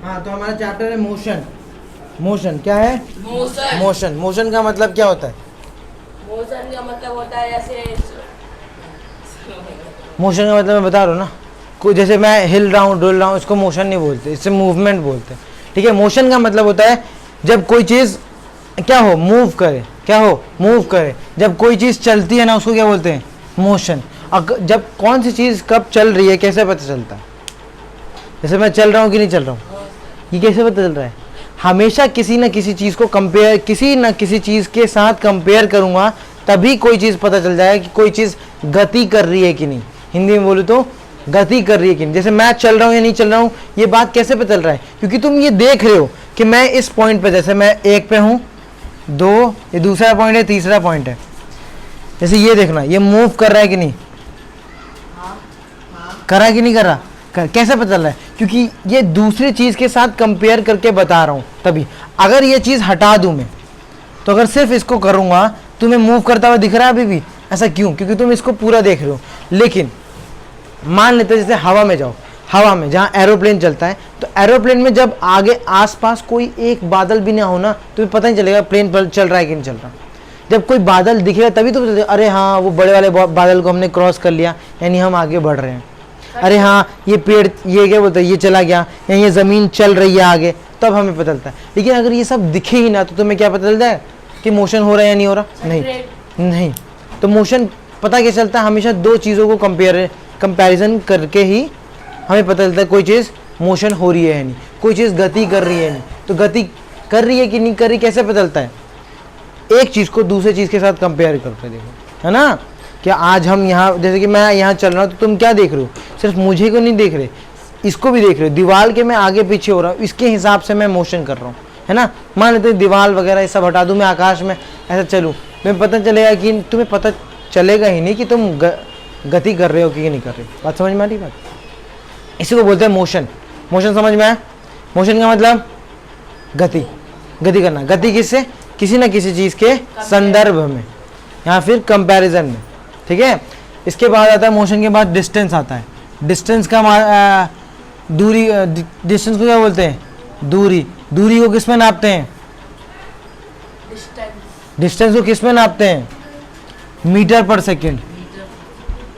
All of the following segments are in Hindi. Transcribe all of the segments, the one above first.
हाँ, तो हमारा चैप्टर है मोशन। मोशन क्या है? मोशन। मोशन। मोशन का मतलब क्या होता है? मोशन का मतलब होता है ऐसे, मोशन का मतलब मैं बता रहा हूँ ना, कोई जैसे मैं हिल रहा हूँ, डुल रहा हूँ, इसको मोशन नहीं बोलते, इससे मूवमेंट बोलते हैं। ठीक है, मोशन का मतलब होता है जब कोई चीज़ क्या हो, मूव करे। क्या हो? मूव करे। जब कोई चीज़ चलती है ना, उसको क्या बोलते हैं? मोशन। जब कौन सी चीज़ कब चल रही है कैसे पता चलता है? जैसे मैं चल रहा हूँ कि नहीं चल रहा हूँ, ये कैसे पता चल रहा है? हमेशा किसी न किसी चीज़ को कंपेयर, किसी न किसी चीज़ के साथ कंपेयर करूँगा, तभी कोई चीज़ पता चल जाएगा कि कोई चीज़ गति कर रही है कि नहीं। हिंदी में बोलूँ तो गति कर रही है कि नहीं। जैसे मैं चल रहा हूँ या नहीं चल रहा हूँ, ये बात कैसे पता चल रहा है? क्योंकि तुम ये देख रहे हो कि मैं इस पॉइंट पे, जैसे मैं 1 पे हूँ, 2, ये दूसरा पॉइंट है, तीसरा पॉइंट है। जैसे ये देखना, ये मूव कर रहा है कि नहीं, कर रहा है कि नहीं कर रहा? कैसे पता चल रहा है? क्योंकि ये दूसरी चीज़ के साथ कंपेयर करके बता रहा हूँ। तभी अगर ये चीज़ हटा दूँ मैं, तो अगर सिर्फ इसको करूँगा, तुम्हें मूव करता हुआ दिख रहा है अभी भी? ऐसा क्यों? क्योंकि तुम इसको पूरा देख रहे हो। लेकिन मान लेते हैं जैसे हवा में जाओ, हवा में जहाँ एरोप्लेन चलता है, तो एरोप्लेन में जब आगे आसपास कोई एक बादल भी ना हो ना, तो पता नहीं चलेगा प्लेन पर चल रहा है कि नहीं चल रहा। जब कोई बादल दिखेगा तभी तो पता चलेगा, अरे हाँ वो बड़े वाले बादल को हमने क्रॉस कर लिया, यानी हम आगे बढ़ रहे हैं। अरे हाँ ये पेड़, ये क्या बोलते हैं, ये चला गया, या ये ज़मीन चल रही है आगे, तब हमें पता चलता है। लेकिन अगर ये सब दिखे ही ना, तो तुम्हें क्या पता चल जाए कि मोशन हो रहा है या नहीं हो रहा? नहीं। तो मोशन पता क्या चलता है? हमेशा दो चीज़ों को कंपैरिजन करके ही हमें पता चलता है कोई चीज़ मोशन हो रही है या नहीं, कोई चीज़ गति कर रही है नहीं। तो गति कर रही है कि नहीं कर रही कैसे पता चलता है? एक चीज़ को दूसरे चीज़ के साथ कंपेयर करके देखो, है ना। क्या आज हम यहाँ, जैसे कि मैं यहाँ चल रहा हूँ, तो तुम क्या देख रहे हो? सिर्फ मुझे को नहीं देख रहे, इसको भी देख रहे हो। दीवार के मैं आगे पीछे हो रहा हूँ, इसके हिसाब से मैं मोशन कर रहा हूँ, है ना। मान लेते हैं दीवार वगैरह ये सब हटा दूँ, मैं आकाश में ऐसा चलूँ, तुम्हें पता चलेगा कि, तुम्हें पता चलेगा ही नहीं कि तुम गति कर रहे हो कि नहीं कर रहे हो। बात समझ में आ रही? बात इसी को बोलते हैं मोशन। मोशन समझ में आया? मोशन का मतलब गति, गति करना। गति किससे? किसी न किसी चीज़ के संदर्भ में या फिर कंपैरिजन में। ठीक है, इसके बाद आता है मोशन के बाद डिस्टेंस आता है। डिस्टेंस का दूरी, डिस्टेंस को क्या बोलते हैं? दूरी। दूरी को किस में नापते हैं? डिस्टेंस को किस में नापते हैं? Metre per second.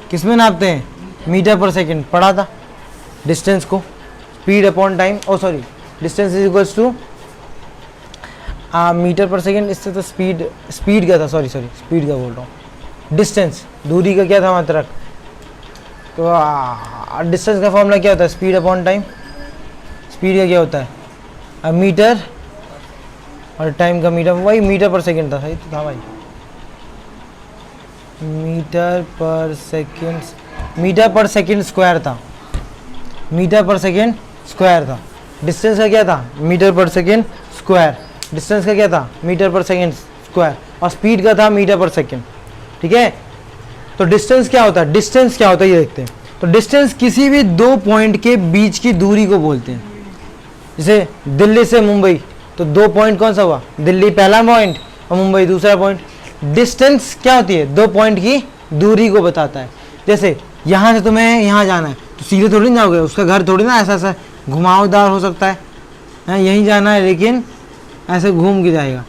किस में नापते हैं? Metre per second. पढ़ा था डिस्टेंस को, speed upon time, oh sorry, distance is equals to meter per second. इससे तो स्पीड का था, सॉरी स्पीड का बोल रहा हूँ। डिस्टेंस, दूरी का क्या था मात्रक? तो डिस्टेंस का फॉर्मूला क्या होता है? Speed upon time. स्पीड का क्या होता है? मीटर, और टाइम का मीटर, वही मीटर पर सेकंड था। सही तो था भाई, metre per second, metre per second square था, मीटर पर सेकंड स्क्वायर था। डिस्टेंस का क्या था? Metre per second square. Distance का क्या था? Metre per second square. और स्पीड का था मीटर पर सेकंड। ठीक है, तो डिस्टेंस क्या होता है? डिस्टेंस क्या होता है ये देखते हैं। तो डिस्टेंस किसी भी दो पॉइंट के बीच की दूरी को बोलते हैं। जैसे दिल्ली से मुंबई, तो दो पॉइंट कौन सा हुआ? दिल्ली पहला पॉइंट और मुंबई दूसरा पॉइंट। डिस्टेंस क्या होती है? दो पॉइंट की दूरी को बताता है। जैसे यहाँ से तुम्हें यहाँ जाना है, तो सीधे थोड़ी ना जाओगे, उसका घर थोड़ी ना ऐसा ऐसा घुमावदार हो सकता है, यहीं जाना है लेकिन ऐसे घूम के जाएगा,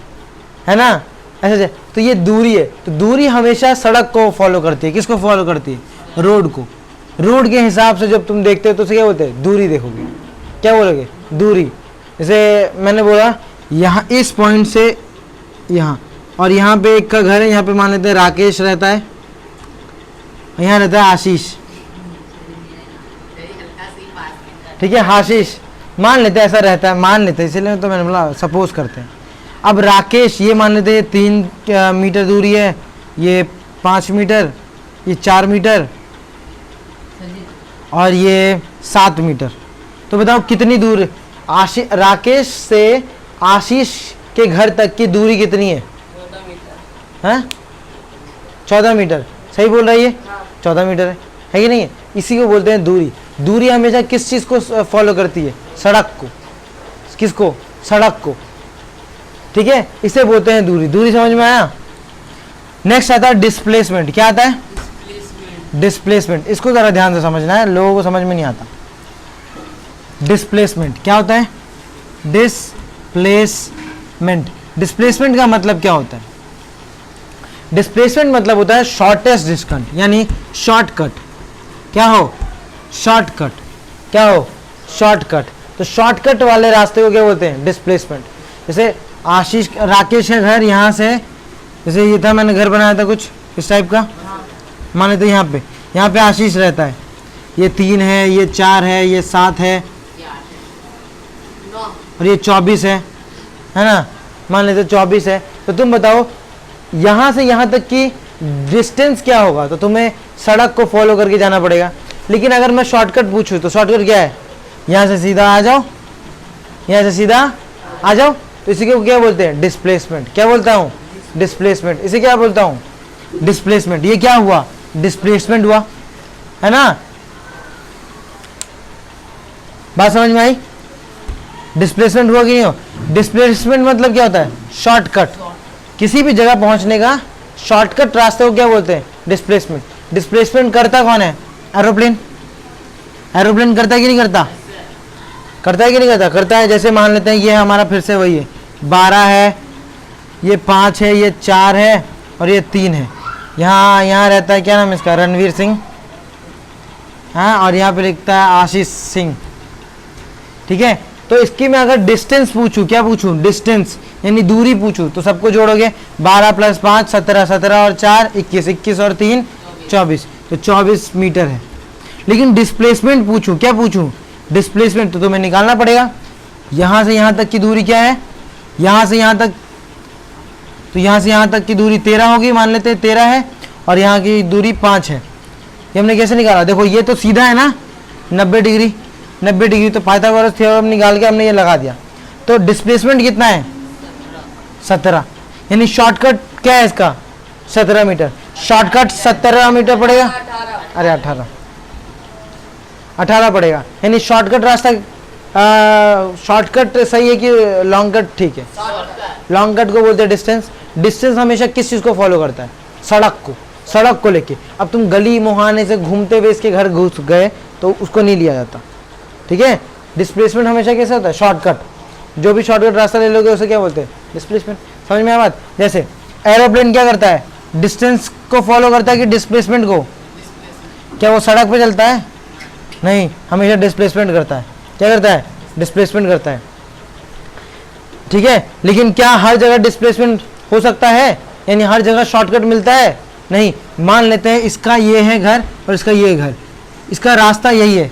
है ना, ऐसे। तो ये दूरी है। तो दूरी हमेशा सड़क को फॉलो करती है। किसको फॉलो करती है? रोड को। रोड के हिसाब से जब तुम देखते हो तो उसे क्या बोलते हैं? दूरी देखोगे। क्या बोलोगे? दूरी। जैसे मैंने बोला यहाँ इस पॉइंट से यहाँ, और यहाँ पे एक का घर है, यहाँ पे मान लेते हैं राकेश रहता है, यहाँ रहता है आशीष। ठीक है, आशीष मान लेते हैं ऐसा रहता है, मान लेते हैं, इसलिए तो मैंने बोला सपोज करते हैं। अब राकेश ये मान लेते हैं 3 मीटर दूरी है, ये 5 मीटर, ये 4 मीटर और ये 7 मीटर। तो बताओ कितनी दूर राकेश से आशीष के घर तक की दूरी कितनी है? 14 मीटर। सही बोल रही है? 14 मीटर है कि नहीं है? इसी को बोलते हैं दूरी। दूरी हमेशा किस चीज़ को फॉलो करती है? सड़क को। किसको? सड़क को। ठीक है, इसे बोलते हैं दूरी। दूरी समझ में आया? नेक्स्ट आता है डिस्प्लेसमेंट। क्या आता है? डिस्प्लेसमेंट। इसको जरा ध्यान से समझना है, लोगों को समझ में नहीं आता। डिस्प्लेसमेंट क्या होता है? डिस्प्लेसमेंट, डिस्प्लेसमेंट का मतलब क्या होता है? डिस्प्लेसमेंट मतलब होता है शॉर्टेस्ट डिस्टेंस, यानी शॉर्टकट। क्या हो? शॉर्टकट। क्या हो? शॉर्टकट। तो शॉर्टकट वाले रास्ते को क्या बोलते हैं? डिस्प्लेसमेंट। जैसे आशीष, राकेश का घर यहाँ से, जैसे ये था, मैंने घर बनाया था कुछ इस टाइप का, माने तो यहाँ पे आशीष रहता है, ये 3 है, ये 4 है, ये 7 है और ये 24 है ना, मान लेते 24 है। तो तुम बताओ यहाँ से यहाँ तक की डिस्टेंस क्या होगा? तो तुम्हें सड़क को फॉलो करके जाना पड़ेगा। लेकिन अगर मैं शॉर्टकट पूछूं तो शॉर्टकट क्या है? यहाँ से सीधा आ जाओ, यहाँ से सीधा आ जाओ। तो इसी को क्या बोलते हैं? डिस्प्लेसमेंट। क्या बोलता हूँ? डिस्प्लेसमेंट। इसे क्या बोलता हूँ? डिस्प्लेसमेंट। ये क्या हुआ? डिस्प्लेसमेंट हुआ, है ना? बात समझ में आई? डिस्प्लेसमेंट हुआ कि नहीं हो? डिस्प्लेसमेंट मतलब क्या होता है? शॉर्टकट। किसी भी जगह पहुंचने का शॉर्टकट रास्ते को क्या बोलते हैं? डिस्प्लेसमेंट। डिस्प्लेसमेंट करता कौन है? एरोप्लेन। एरोप्लेन करता है कि नहीं करता? करता है कि नहीं करता? करता है। जैसे मान लेते हैं ये हमारा फिर से वही है, 12 है, ये 5 है, ये 4 है और ये 3 है। यहाँ रहता है, क्या नाम है इसका? रणवीर सिंह। हाँ, और यहाँ पे लिखता है आशीष सिंह। ठीक है। तो इसकी मैं अगर डिस्टेंस पूछूं, क्या पूछूं? डिस्टेंस यानी दूरी पूछूं, तो सबको जोड़ोगे, 12 + 5 17, 17 और 4 21, 21 और 3 24, तो 24 मीटर है। लेकिन डिस्प्लेसमेंट पूछूं, क्या पूछूं? डिस्प्लेसमेंट। तो तुम्हें निकालना पड़ेगा यहाँ से यहाँ तक की दूरी क्या है, यहाँ से यहाँ तक, तो यहाँ से यहाँ तक की दूरी 13 होगी, मान लेते हैं 13 है, और यहाँ की दूरी 5 है। ये हमने कैसे निकाला? देखो ये तो सीधा है ना, 90 डिग्री, 90 डिग्री, तो पाइथागोरस थ्योरम निकाल के हमने ये लगा दिया। तो डिस्प्लेसमेंट कितना है? 17। यानी शॉर्टकट क्या है इसका? 17 मीटर। शॉर्टकट 17 मीटर पड़ेगा। अरे 18 पड़ेगा। यानी शॉर्टकट रास्ता, शॉर्टकट सही है कि लॉन्ग कट ठीक है? लॉन्ग कट को बोलते हैं डिस्टेंस। डिस्टेंस हमेशा किस चीज़ को फॉलो करता है? सड़क को। सड़क को लेके। अब तुम गली मुहाने से घूमते हुए इसके घर घुस गए तो उसको नहीं लिया जाता। ठीक है। डिस्प्लेसमेंट हमेशा कैसे होता है? शॉर्टकट। जो भी शॉर्टकट रास्ता ले लोगे उसे क्या बोलते हैं? डिस्प्लेसमेंट। समझ में आया बात? जैसे एरोप्लेन क्या करता है? डिस्टेंस को फॉलो करता है कि डिस्प्लेसमेंट को? क्या वो सड़क पे चलता है? नहीं, हमेशा डिस्प्लेसमेंट करता है। क्या करता है? डिस्प्लेसमेंट करता है। ठीक है। लेकिन क्या हर जगह डिस्प्लेसमेंट हो सकता है? यानी हर जगह शॉर्टकट मिलता है? नहीं। मान लेते हैं इसका ये है घर और इसका ये घर, इसका रास्ता यही है,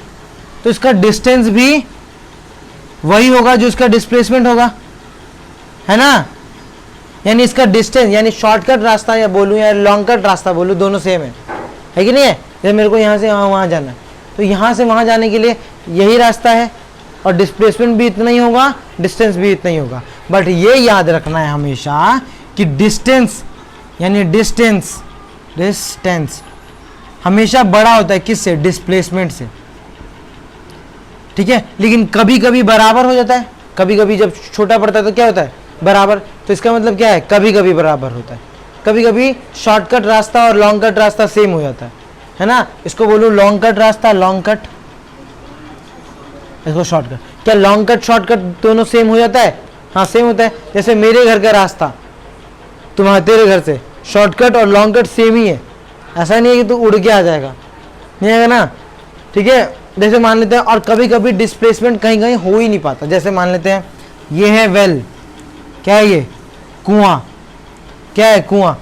तो इसका डिस्टेंस भी वही होगा जो इसका डिस्प्लेसमेंट होगा, है ना? यानी इसका डिस्टेंस, यानी शॉर्टकट रास्ता या बोलूँ या लॉन्ग कट रास्ता बोलूँ, दोनों सेम है कि नहीं है? जैसे मेरे को यहाँ से वहाँ जाना है, तो यहाँ से वहाँ जाने के लिए यही रास्ता है और डिस्प्लेसमेंट भी इतना ही होगा, डिस्टेंस भी इतना ही होगा। बट ये याद रखना है हमेशा कि डिस्टेंस यानी डिस्टेंस हमेशा बड़ा होता है किससे? डिस्प्लेसमेंट से। ठीक है। लेकिन कभी कभी बराबर हो जाता है, कभी कभी जब छोटा पड़ता है तो क्या होता है? बराबर। तो इसका मतलब क्या है? कभी कभी बराबर होता है, कभी कभी शॉर्टकट रास्ता और लॉन्ग कट रास्ता सेम हो जाता है ना? इसको बोलूँ लॉन्ग कट रास्ता, लॉन्ग कट, इसको शॉर्टकट। क्या लॉन्ग कट शॉर्टकट दोनों सेम हो जाता है? हाँ, सेम होता है। जैसे मेरे घर का रास्ता तुम्हारे तेरे घर से, शॉर्टकट और लॉन्ग कट सेम ही है। ऐसा नहीं है कि तू उड़ के आ जाएगा, नहीं आएगा ना? ठीक है। जैसे मान लेते हैं, और कभी कभी डिस्प्लेसमेंट कहीं कहीं हो ही नहीं पाता। जैसे मान लेते हैं ये है वेल, क्या है ये? कुआं। क्या है? कुआं।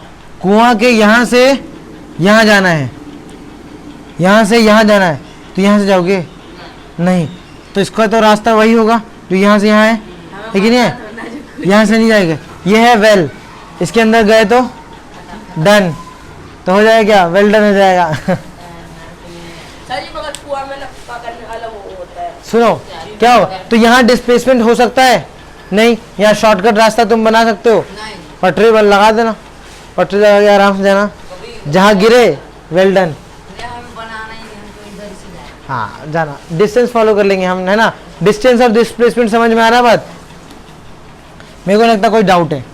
कुआं के यहाँ से यहाँ जाना है, यहाँ से यहाँ जाना है, तो यहाँ से जाओगे? नहीं। तो इसका तो रास्ता वही होगा जो यहाँ से यहाँ है कि नहीं है? यहाँ से नहीं जाएगा। ये है वेल, इसके अंदर गए तो डन, तो हो जाएगा क्या? वेल डन हो जाएगा। सर जी मगर कुआं में ना पकड़ने वाला वो होता है। सुनो क्या हो, तो यहाँ डिस्प्लेसमेंट हो सकता है? नहीं। यहाँ शॉर्टकट रास्ता तुम बना सकते हो? पटरी पर लगा देना, पटरी लगा के आराम से जाना, जहाँ गिरे वेल डन। हाँ, जाना, डिस्टेंस फॉलो कर लेंगे हम, है ना? डिस्टेंस और डिस्प्लेसमेंट समझ में आ रहा है बात? मेरे को लगता है कोई डाउट है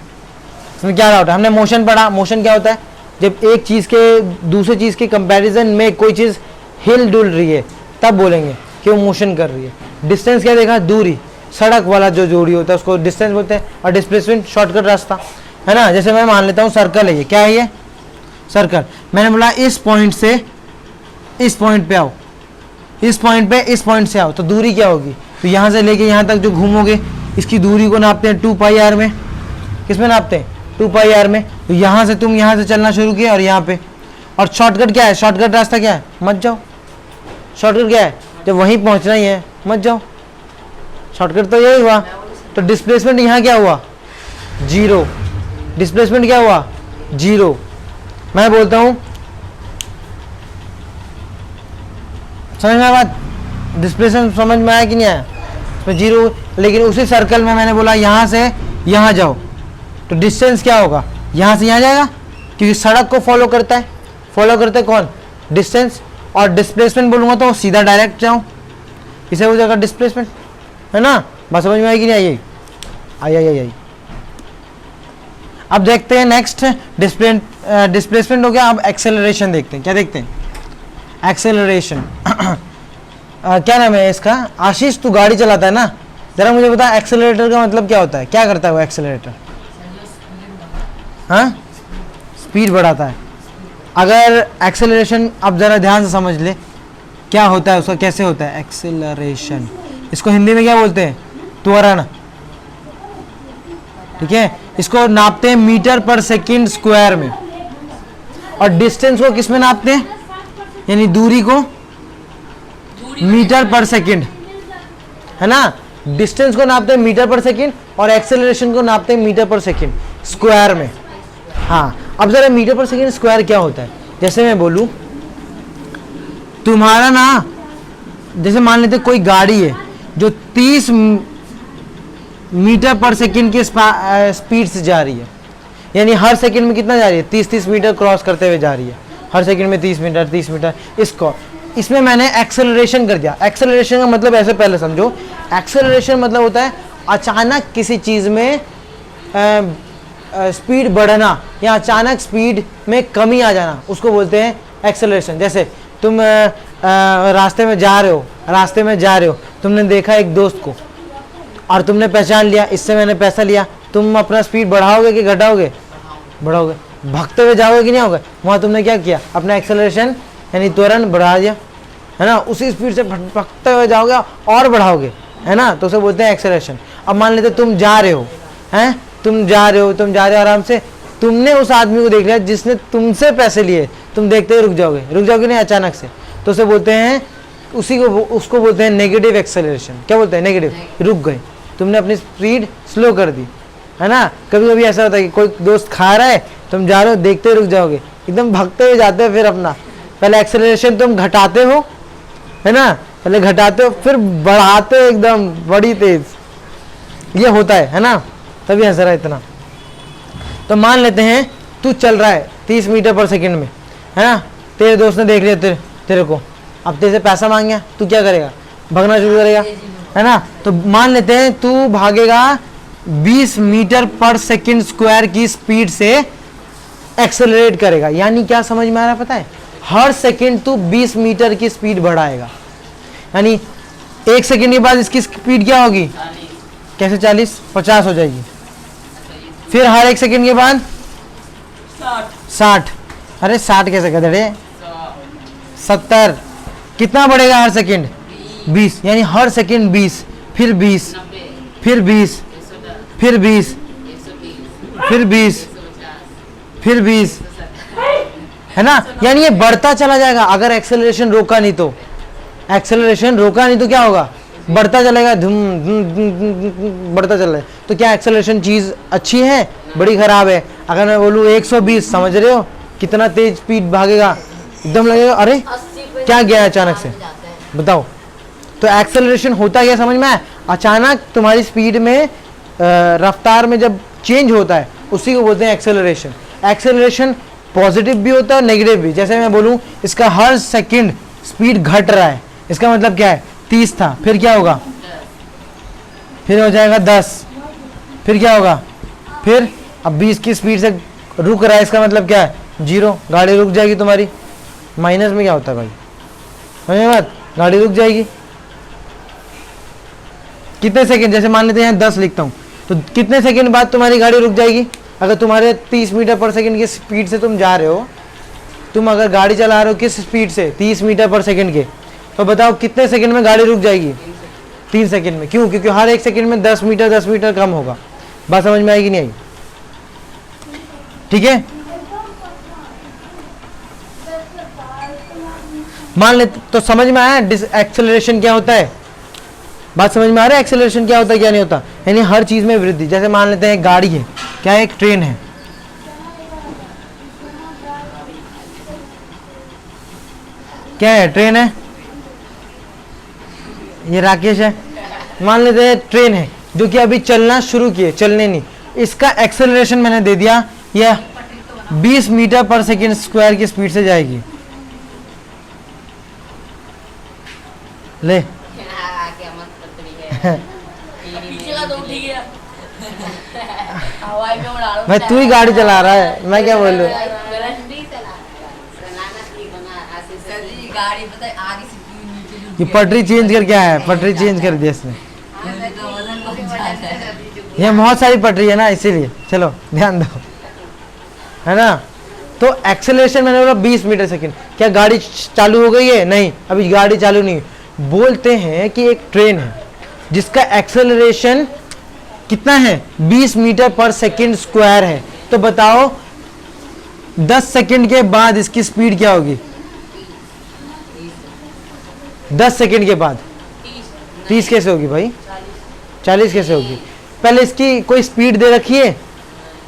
इसमें। क्या डाउट है? हमने मोशन पढ़ा। मोशन क्या होता है? जब एक चीज़ के दूसरे चीज़ के कंपैरिजन में कोई चीज़ हिल डुल रही है तब बोलेंगे कि वो मोशन कर रही है। डिस्टेंस क्या देखा, दूरी, सड़क वाला जो जोड़ी होता है उसको डिस्टेंस बोलते हैं, और डिस्प्लेसमेंट शॉर्टकट रास्ता, है ना। जैसे मैं मान लेता हूँ सर्कल है, ये क्या है, ये सर्कल। मैंने बोला इस पॉइंट से इस पॉइंट पे आओ, इस पॉइंट पे इस पॉइंट से आओ, तो दूरी क्या होगी, तो यहाँ से लेके यहाँ तक जो घूमोगे इसकी दूरी को नापते हैं 2πr में। किस में नापते हैं, 2πr में। तो यहाँ से तुम यहाँ से चलना शुरू किया और यहाँ पे, और शॉर्टकट क्या है, शॉर्टकट रास्ता क्या है, मत जाओ। शॉर्टकट क्या है, जब वहीं पहुँचना ही है मत जाओ, शॉर्टकट तो यही हुआ। तो डिस्प्लेसमेंट यहाँ क्या हुआ, 0। डिस्प्लेसमेंट क्या हुआ, 0। मैं बोलता हूँ, समझ में आया बात, डिस्प्लेसमेंट समझ में आया कि नहीं आया, तो 0। लेकिन उसी सर्कल में मैंने बोला यहाँ से यहाँ जाओ, तो डिस्टेंस क्या होगा, यहाँ से यहाँ जाएगा, क्योंकि सड़क को फॉलो करता है। फॉलो करते हैं कौन, डिस्टेंस। और डिस्प्लेसमेंट बोलूँगा तो सीधा डायरेक्ट जाऊँ, इसे हो जाएगा डिस्प्लेसमेंट, है ना। बात समझ में आएगी नहीं आई, आई। अब देखते हैं नेक्स्ट, डिस्प्लेसमेंट हो गया। अब एक्सेलरेशन देखते हैं, क्या देखते हैं, एक्सेलरेशन। क्या नाम है इसका, आशीष तू गाड़ी चलाता है ना, जरा मुझे बता एक्सेलरेटर का मतलब क्या होता है, क्या करता है वो एक्सेलरेटर। हाँ, स्पीड बढ़ाता है। अगर एक्सेलरेशन अब ज़रा ध्यान से समझ ले क्या होता है उसका, कैसे होता है एक्सेलरेशन। इसको हिंदी में क्या बोलते हैं, त्वरण, ठीक है। इसको नापते हैं मीटर पर सेकंड स्क्वायर में, और डिस्टेंस को किस में नापते हैं, यानी दूरी को मीटर पर सेकंड, है ना। डिस्टेंस को नापते हैं मीटर पर सेकंड और एक्सेलरेशन को नापते हैं मीटर पर सेकंड स्क्वायर में। हाँ, अब जरा मीटर पर सेकंड स्क्वायर क्या होता है, जैसे मैं बोलूं तुम्हारा ना, जैसे मान लेते कोई गाड़ी है जो 30 मीटर पर सेकंड की स्पीड से जा रही है, यानी हर सेकंड में कितना जा रही है, 30 मीटर क्रॉस करते हुए जा रही है, हर सेकंड में 30 मीटर। इसको, इसमें मैंने एक्सेलरेशन कर दिया। एक्सेलरेशन का मतलब ऐसे पहले समझो, एक्सेलरेशन मतलब होता है अचानक किसी चीज़ में स्पीड बढ़ना या अचानक स्पीड में कमी आ जाना, उसको बोलते हैं एक्सेलरेशन। जैसे तुम रास्ते में जा रहे हो, तुमने देखा एक दोस्त को और तुमने पहचान लिया, इससे मैंने पैसा लिया, तुम अपना स्पीड बढ़ाओगे कि घटाओगे, बढ़ाओगे, भागते हुए जाओगे कि नहीं होगे, वहाँ तुमने क्या किया, अपना एक्सेलरेशन यानी त्वरण बढ़ा दिया, है ना। उसी स्पीड से भागते हुए जाओगे और बढ़ाओगे, है ना, तो उसे बोलते हैं एक्सेलरेशन। अब मान लेते तुम जा रहे हो, हैं, तुम जा रहे हो आराम से, तुमने उस आदमी को देख लिया जिसने तुमसे पैसे लिए, तुम देखते ही रुक जाओगे नहीं अचानक से, तो उसे बोलते हैं, उसको बोलते हैं नेगेटिव एक्सेलरेशन। क्या बोलते हैं, नेगेटिव, रुक गए, तुमने अपनी स्पीड स्लो कर दी, है ना। कभी कभी ऐसा होता है कि कोई दोस्त खा रहा है, तुम जा रहे हो, देखते ही रुक जाओगे, एकदम भागते हुए जाते हो, फिर अपना पहले एक्सेलरेशन तुम घटाते हो, है ना, पहले घटाते हो फिर बढ़ाते हो एकदम बड़ी तेज, ये होता है ना, तभी हंस रहा है इतना। तो मान लेते हैं तू चल रहा है 30 मीटर पर सेकंड में, है ना, तेरे दोस्त ने देख लिया तेरे को, अब तेरे से पैसा मांग गया, तू क्या करेगा, भागना शुरू करेगा, है ना। तो मान लेते हैं तू भागेगा 20 मीटर पर सेकंड स्क्वायर की स्पीड से एक्सेलरेट करेगा, यानी क्या समझ में आ रहा है पता है, हर सेकंड तू 20 मीटर की स्पीड बढ़ाएगा, यानी 1 सेकंड के बाद इसकी स्पीड क्या होगी, कैसे 40 50 हो जाएगी, फिर हर 1 सेकंड के बाद 60, अरे 60 कैसे गधे, 70, कितना बढ़ेगा हर सेकंड, 20, यानी हर सेकंड 20, फिर 20, फिर 20, फिर 20, फिर 20, फिर 20, है ना, यानी ये बढ़ता चला जाएगा। अगर एक्सेलरेशन रोका नहीं तो, क्या होगा, बढ़ता चलेगा, धूम धूम धूम बढ़ता चल रहा है। तो क्या एक्सेलरेशन चीज़ अच्छी है, बड़ी खराब है। अगर मैं बोलूँ 120, समझ रहे हो कितना तेज स्पीड भागेगा, एकदम लगेगा अरे क्या गया अचानक से, बताओ। तो एक्सेलरेशन होता क्या समझ में आया, अचानक तुम्हारी स्पीड में रफ्तार में जब चेंज होता है उसी को बोलते हैं एक्सेलरेशन। एक्सेलरेशन पॉजिटिव भी होता है और नेगेटिव भी। जैसे मैं बोलूँ इसका हर सेकंड स्पीड घट रहा है, इसका मतलब क्या है, 30 था, फिर क्या होगा, फिर हो जाएगा 10, फिर क्या होगा, फिर अब 20 की स्पीड से रुक रहा है, इसका मतलब क्या है जीरो, गाड़ी रुक जाएगी तुम्हारी। माइनस में क्या होता है भाई, समझ में बात, गाड़ी रुक जाएगी। कितने सेकंड, जैसे मान लेते हैं 10 लिखता हूँ, तो कितने सेकंड बाद तुम्हारी गाड़ी रुक जाएगी। अगर तुम्हारे 30 मीटर पर सेकंड की स्पीड से तुम जा रहे हो, तुम अगर गाड़ी चला रहे हो किस स्पीड से, 30 मीटर पर सेकंड के, तो बताओ कितने सेकंड में गाड़ी रुक जाएगी। 3 सेकंड में। क्यों? क्योंकि हर एक सेकंड में 10 मीटर कम होगा। बात समझ में आएगी नहीं आई? ठीक है, मान ले तो समझ में आया एक्सेलरेशन क्या होता है। बात समझ में आ रहा है एक्सेलरेशन क्या होता है क्या नहीं होता, यानी हर चीज में वृद्धि। जैसे मान लेते हैं गाड़ी है, क्या है, एक ट्रेन है, क्या है, ट्रेन है, ये राकेश है। मान लेते हैं ट्रेन है जो कि अभी चलना शुरू किए, चलने नहीं, इसका एक्सेलरेशन मैंने दे दिया, यह 20 मीटर पर सेकंड स्क्वायर की स्पीड से जाएगी। ले पीछे का तो उठ ही गया। हवाई में उड़ा रहा हूँ। भाई तू ही गाड़ी चला रहा है, मैं क्या बोलूं। गाड़ी पता है आगे से क्यों नीचे झुक ये पटरी चेंज कर, क्या है, पटरी चेंज कर दिया इसने। ये बहुत सारी पटरी है ना, इसीलिए। चलो ध्यान दो, है ना। तो एक्सेलरेशन मैंने बोला 20 मीटर सेकंड। क्या गाड़ी चालू हो गई है? नहीं, अभी गाड़ी चालू नहीं। बोलते हैं कि एक ट्रेन है जिसका एक्सेलरेशन कितना है, 20 मीटर पर सेकंड स्क्वायर है। तो बताओ 10 सेकंड के बाद इसकी स्पीड क्या होगी। 10 सेकंड के बाद 30 कैसे होगी भाई, 40 कैसे होगी। पहले इसकी कोई स्पीड दे रखी है?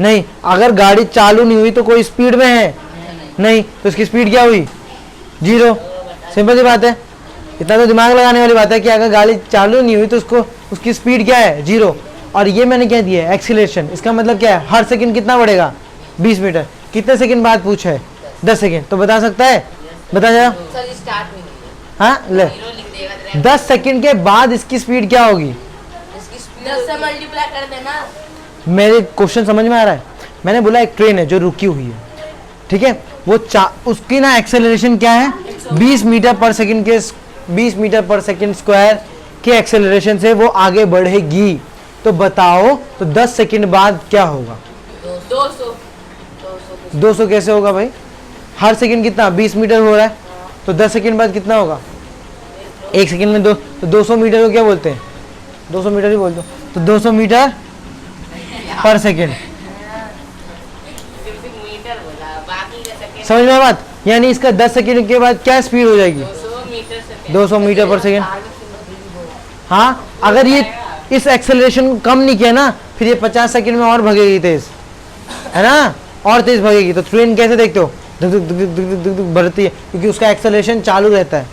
नहीं। अगर गाड़ी चालू नहीं हुई तो कोई स्पीड में है? नहीं। तो इसकी स्पीड क्या हुई, 0। सिंपल सी बात है, इतना तो दिमाग लगाने वाली बात है कि अगर गाड़ी चालू नहीं हुई तो उसकी स्पीड क्या है, 0। और ये मैंने क्या दिया है, एक्सीलरेशन। इसका मतलब क्या है, हर सेकंड कितना बढ़ेगा, 20 मीटर। कितने सेकंड बाद पूछा है, 10 सेकंड। तो बता सकता है, बता जा। हाँ ले, 10 सेकंड के बाद इसकी स्पीड क्या होगी। 10 से मल्टीप्लाई कर देना। मेरे क्वेश्चन समझ में आ रहा है। मैंने बोला एक ट्रेन है जो रुकी हुई है, ठीक है, वो उसकी ना एक्सेलरेशन क्या है, 20 मीटर पर सेकंड के 20 मीटर पर सेकंड स्क्वायर के एक्सेलरेशन से वो आगे बढ़ेगी। तो बताओ तो 10 सेकंड बाद क्या होगा। 200 कैसे होगा भाई, हर सेकंड कितना, 20 मीटर हो रहा है, तो 10 सेकंड बाद कितना होगा, 1 सेकंड में तो 200 मीटर को क्या बोलते हैं, 200 मीटर ही बोल दो। तो 200 मीटर पर सेकंड, समझ में बात। यानी इसका 10 सेकंड के बाद क्या स्पीड हो जाएगी, 200 मीटर पर सेकंड। हाँ, अगर ये इस एक्सेलरेशन कम नहीं किया ना, फिर ये 50 सेकंड में और भगेगी तेज, है ना, और तेज भगेगी। तो ट्रेन कैसे देखते हो, धुक धुक धुक धुक धुक धुक धुक बढ़ती है, क्योंकि उसका एक्सेलरेशन चालू रहता है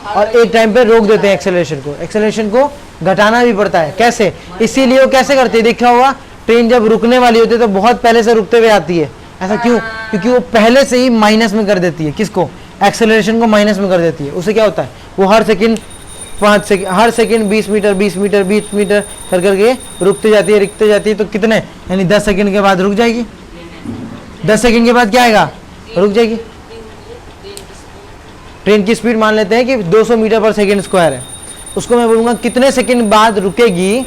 और एक टाइम पे रोक देते हैं एक्सेलरेशन को। एक्सेलरेशन को घटाना भी पड़ता है, कैसे, इसीलिए वो कैसे करते हैं, देखा होगा ट्रेन जब रुकने वाली होती है तो बहुत पहले से रुकते हुए आती है। ऐसा क्यों, क्योंकि वो पहले से ही माइनस में कर देती है, किसको, एक्सेलरेशन को माइनस में कर देती है। उससे क्या होता है, वो हर सेकंड 5 सेकंड, हर सेकंड 20 मीटर 20 मीटर 20 मीटर कर करके रुकते जाती है, रुकते जाती है। तो कितने, यानी 10 सेकंड के बाद रुक जाएगी। 10 सेकंड के बाद क्या आएगा, रुक जाएगी। ट्रेन की स्पीड मान लेते हैं कि 200 मीटर पर सेकंड स्क्वायर है, उसको मैं बोलूँगा कितने सेकंड बाद रुकेगी,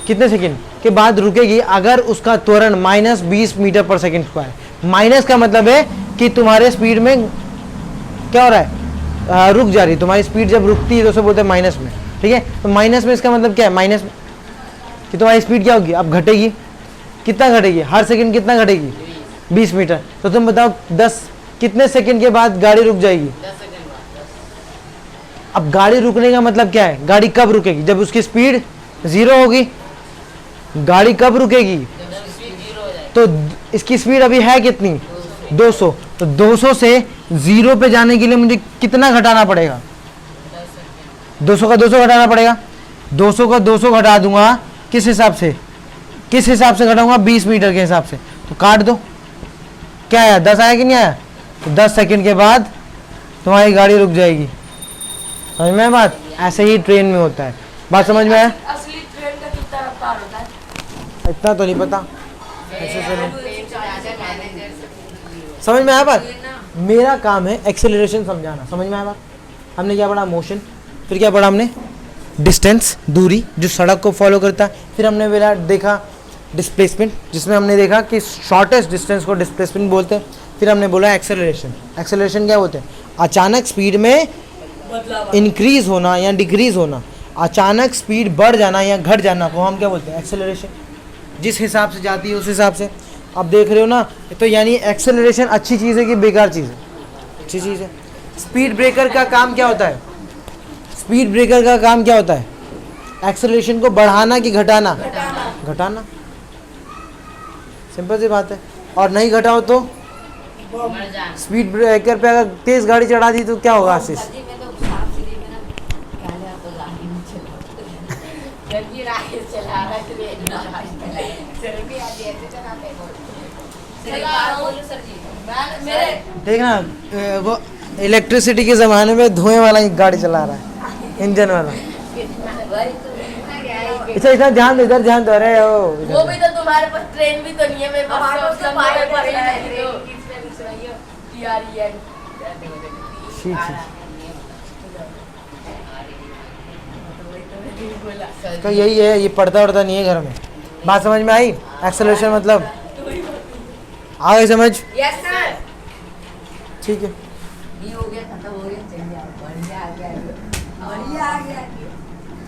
कितने सेकंड के बाद रुकेगी अगर उसका त्वरण -20 metre per second square. Minus का मतलब है कि तुम्हारे स्पीड में क्या हो रहा है, रुक जा रही है। तुम्हारी स्पीड जब रुकती है तो उसे बोलते हैं माइनस में, ठीक है। तो माइनस में इसका मतलब क्या है, माइनस में कि तुम्हारी स्पीड क्या होगी, अब घटेगी। कितना घटेगी, हर सेकंड कितना घटेगी, 20 मीटर। तो तुम बताओ 10 कितने सेकंड के बाद गाड़ी रुक जाएगी। अब गाड़ी रुकने का मतलब क्या है, गाड़ी कब रुकेगी, जब उसकी स्पीड 0 होगी। गाड़ी कब रुकेगी, तो इसकी स्पीड अभी है कितनी, 200। तो 200 से 0 पे जाने के लिए मुझे कितना घटाना पड़ेगा, 200 का 200 घटाना पड़ेगा। 200 का 200 घटा दूंगा, किस हिसाब से, किस हिसाब से घटाऊंगा, 20 मीटर के हिसाब से। तो काट दो, क्या आया, 10 आया कि नहीं आया। तो 10 सेकंड के बाद तुम्हारी गाड़ी रुक जाएगी। समझ में बात, ऐसे ही ट्रेन में होता है। बात समझ में आया। असली ट्रेन का कितना रफ्तार होता है, इतना तो नहीं पता, ऐसे से नहीं। समझ में आया बात? मेरा काम है एक्सेलरेशन समझाना, समझ में आया बात? हमने क्या पढ़ा? मोशन, फिर क्या पढ़ा हमने? डिस्टेंस, दूरी जो सड़क को फॉलो करता है। फिर हमने बोला देखा डिस्प्लेसमेंट, जिसमें हमने देखा कि शॉर्टेस्ट डिस्टेंस को डिस्प्लेसमेंट बोलते हैं। फिर हमने बोला एक्सेलरेशन, एक्सेलरेशन क्या बोलते हैं? अचानक स्पीड में इंक्रीज होना या डिक्रीज होना, अचानक स्पीड बढ़ जाना या घट जाना को हम क्या बोलते हैं? एक्सेलरेशन। जिस हिसाब से जाती है उस हिसाब से। अब देख रहे हो ना, तो यानी एक्सेलरेशन अच्छी चीज़ है कि बेकार चीज़ है? अच्छी चीज़ है। स्पीड ब्रेकर का काम क्या होता है? स्पीड ब्रेकर का काम क्या होता है? एक्सेलरेशन को बढ़ाना कि घटाना? घटाना। सिंपल सी बात है। और नहीं घटाओ तो स्पीड ब्रेकर पे अगर तेज गाड़ी चढ़ा दी तो क्या होगा आशीष? देखना वो इलेक्ट्रिसिटी के ज़माने में धुएं वाला ही गाड़ी चला रहा है, इंजन वाला। अच्छा इधर ध्यान दो, इधर ध्यान दो। अरे वो भी तो तुम्हारे पास ट्रेन भी तो नहीं है, मेरे पास तो पायल पर तो यही है, ये पढ़ता वढ़ता नहीं है घर में। बात समझ में आई? एक्सेलरेशन मतलब आ गई समझ? Yes sir. ठीक है। ये हो गया, खत्म हो गया, चलिए बढ़िया आ गया, बढ़िया आ गया।